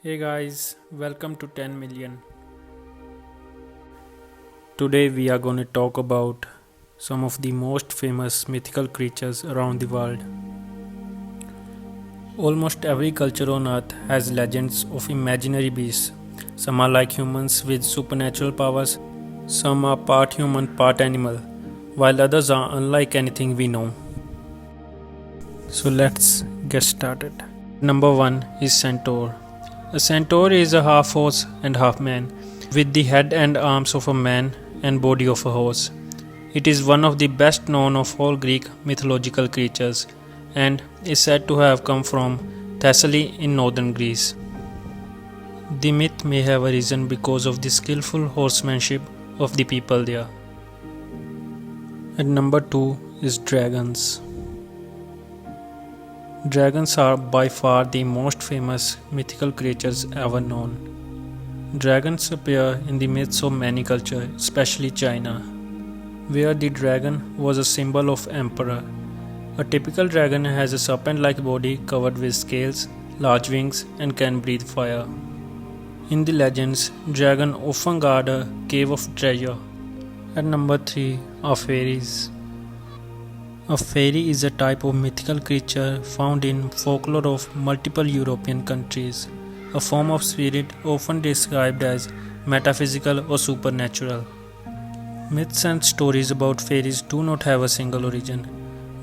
Hey guys, welcome to 10 million. Today we are going to talk about some of the most famous mythical creatures around the world. Almost every culture on earth has legends of imaginary beasts. Some are like humans with supernatural powers, some are part human, part animal, while others are unlike anything we know. So let's get started. Number 1 is Centaur. A centaur is a half horse and half man, with the head and arms of a man and body of a horse. It is one of the best known of all Greek mythological creatures and is said to have come from Thessaly in northern Greece. The myth may have arisen because of the skillful horsemanship of the people there. And number 2 is dragons. Dragons are by far the most famous mythical creatures ever known. Dragons appear in the myths of many cultures, especially China, where the dragon was a symbol of emperor. A typical dragon has a serpent-like body covered with scales, large wings, and can breathe fire. In the legends, dragons often guard a cave of treasure. At number 3 are fairies. A fairy is a type of mythical creature found in folklore of multiple European countries, a form of spirit often described as metaphysical or supernatural. Myths and stories about fairies do not have a single origin,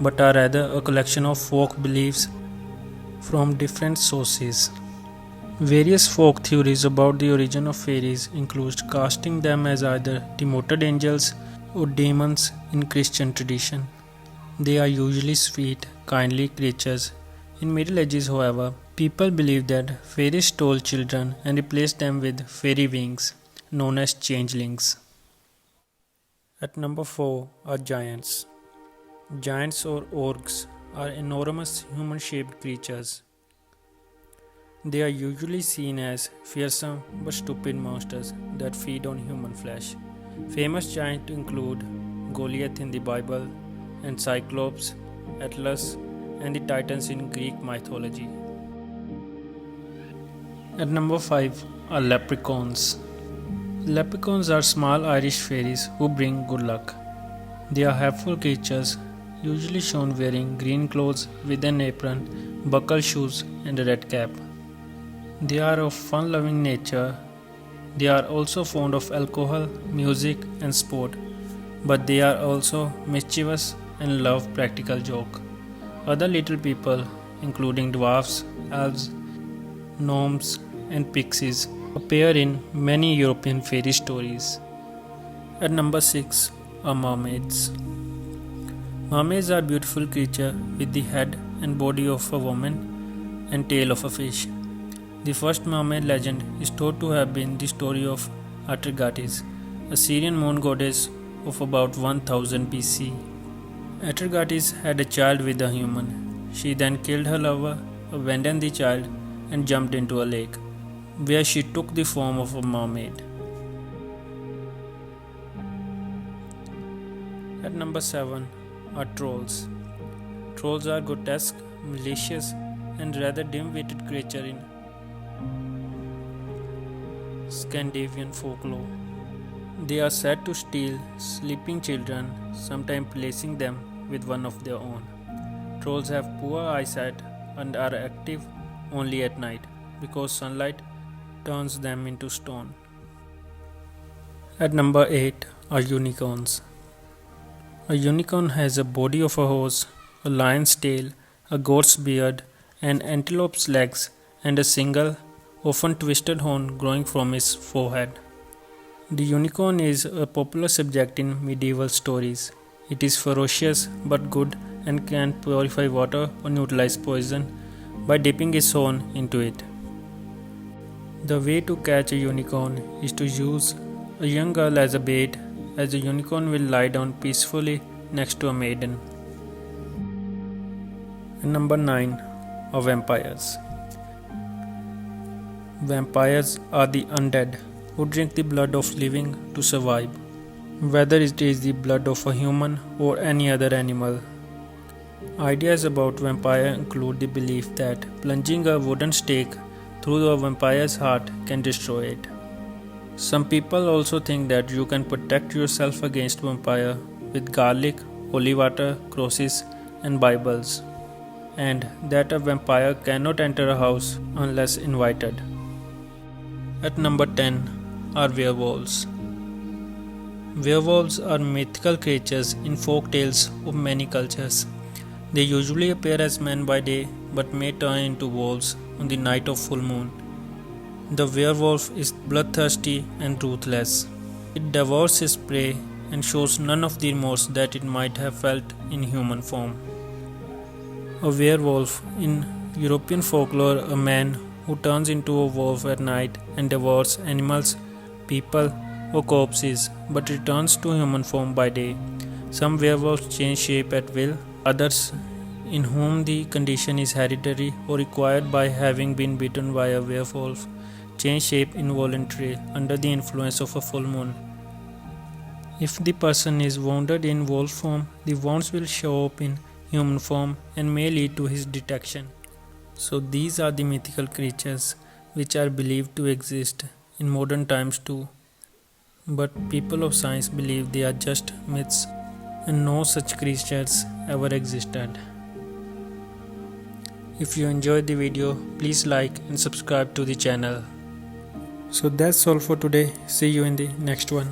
but are rather a collection of folk beliefs from different sources. Various folk theories about the origin of fairies include casting them as either demoted angels or demons in Christian tradition. They are usually sweet, kindly creatures. In Middle Ages, however, people believed that fairies stole children and replaced them with fairy beings, known as changelings. At number 4 are giants. Giants or orcs are enormous human-shaped creatures. They are usually seen as fearsome but stupid monsters that feed on human flesh. Famous giants include Goliath in the Bible, and Cyclops, Atlas, and the Titans in Greek mythology. At number 5 are leprechauns. Leprechauns are small Irish fairies who bring good luck. They are helpful creatures, usually shown wearing green clothes with an apron, buckled shoes, and a red cap. They are of fun-loving nature. They are also fond of alcohol, music, and sport, but they are also mischievous and love practical joke. Other little people, including dwarfs, elves, gnomes, and pixies, appear in many European fairy stories. At number 6 are mermaids. Mermaids are beautiful creatures with the head and body of a woman and tail of a fish. The first mermaid legend is thought to have been the story of Atargatis, a Syrian moon goddess of about 1000 BC. Atargatis had a child with a human. She then killed her lover, abandoned the child, and jumped into a lake, where she took the form of a mermaid. At number 7 are trolls. Trolls are grotesque, malicious, and rather dim-witted creatures in Scandinavian folklore. They are said to steal sleeping children, sometimes placing them with one of their own. Trolls have poor eyesight and are active only at night because sunlight turns them into stone. At number 8 are unicorns. A unicorn has a body of a horse, a lion's tail, a goat's beard, an antelope's legs, and a single, often twisted horn growing from its forehead. The unicorn is a popular subject in medieval stories. It is ferocious but good and can purify water or neutralize poison by dipping its horn into it. The way to catch a unicorn is to use a young girl as a bait, as the unicorn will lie down peacefully next to a maiden. And number 9 are vampires. Vampires are the undead who drink the blood of living to survive, whether it is the blood of a human or any other animal. Ideas about vampire include the belief that plunging a wooden stake through a vampire's heart can destroy it. Some people also think that you can protect yourself against vampire with garlic, holy water, crosses, and Bibles, and that a vampire cannot enter a house unless invited. At number 10 are werewolves. Werewolves are mythical creatures in folk tales of many cultures. They usually appear as men by day but may turn into wolves on the night of full moon. The werewolf is bloodthirsty and ruthless. It devours its prey and shows none of the remorse that it might have felt in human form. A werewolf in European folklore, a man who turns into a wolf at night and devours animals, people, or corpses, but returns to human form by day. Some werewolves change shape at will, others, in whom the condition is hereditary or acquired by having been bitten by a werewolf, change shape involuntarily under the influence of a full moon. If the person is wounded in wolf form, the wounds will show up in human form and may lead to his detection. So these are the mythical creatures which are believed to exist in modern times too. But people of science believe they are just myths and no such creatures ever existed. If you enjoyed the video, please like and subscribe to the channel. So that's all for today. See you in the next one.